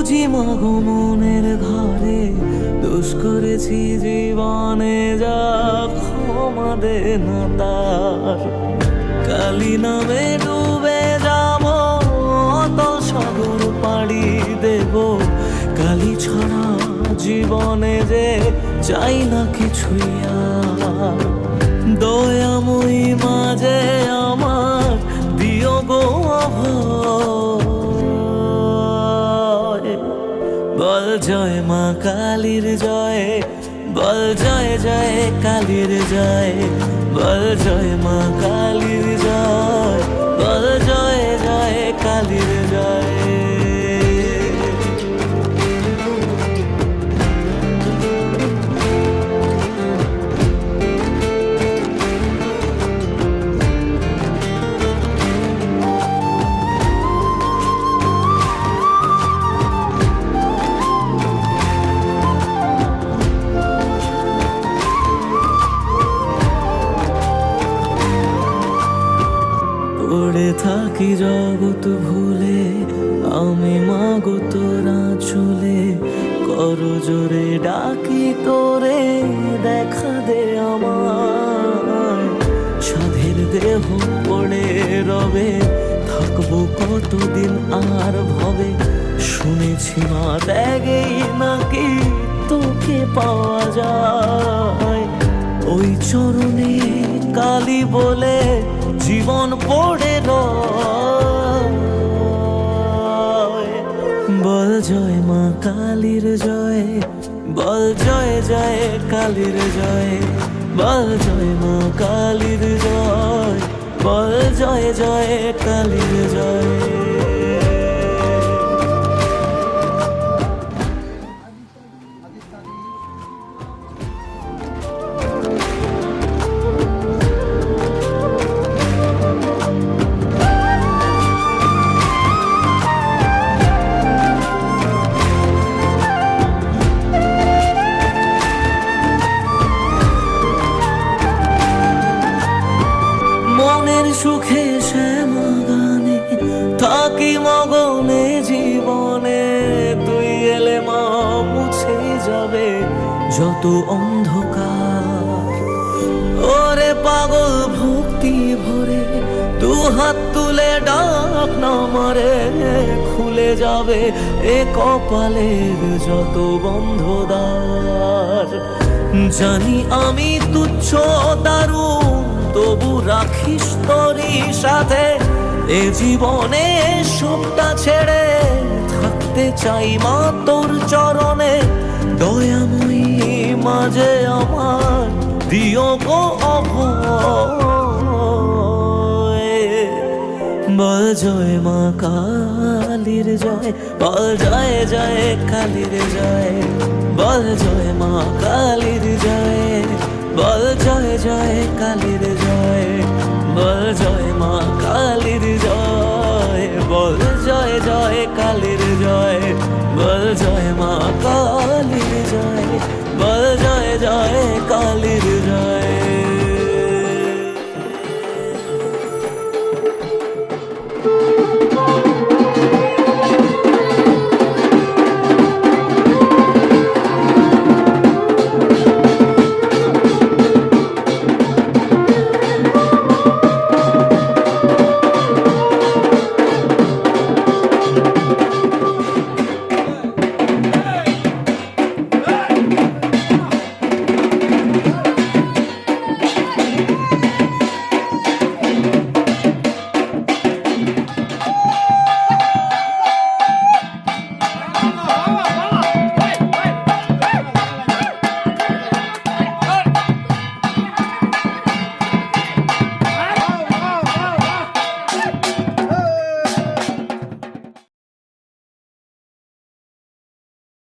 বুঝি মাগো মনের ঘরে দোষ করেছি জীবনে, যা ক্ষমা দে না তার। কালি নামে ডুবে যাব, অতল সাগর পাড়ি দেব, কালি ছাড়া জীবনে যে চাই না কিছুই আর। দয়াময়ী মাঝে আমার দিও গো অভয়। বল জয় মা কালীর জয়, বল জয় জয় কালীর জয়, বল জয় মা কালীর জয়, বল জয় জয় কালীর জয়। পড়ে থাকি জগৎ ভুলে, আমি মাগো তোরা চলে, কর জোরে ডাকি তোরে, দেখা দে আমার। সাধের দেহ পড়ে রবে, থাকবো কতদিন আর ভবে, শুনেছি মা ত্যাগেই নাকি তোকে পাওয়া যায়। ওই চরণে কালী বলে জীবন পড়ে রয়। বল জয় মা কালীর জয়, বল জয় জয় কালীর জয়, বল জয় মা কালীর জয়, বল জয় জয় কালীর জয়। মনের সুখে শ্যামা গানে থাকি মগনে জীবনে, তুই এলে মা মুছে যাবে যত অন্ধকার। ওরে পাগল ভক্তি ভরে তু হাত তুলে ডাক না মারে, খুলে যাবে এ কপালের যত বন্ধ দ্বার। জানি আমি তুচ্ছ দারুণ, তবু রাখিস তোরই সাথে, এ জীবনে সবটা ছেড়ে থাকতে চাই মা তোর চরণে। দয়াময়ী মাঝে আমার দিও গো অভয়। বল জয় মা কালীর জয়, বল জয় জয় কালীর জয়, বল জয় মা কালীর জয়, বল জয় জয় কালীর জয়, বল জয় মা কালীর জয়, বল জয় জয় কালীর জয়, বল জয় মা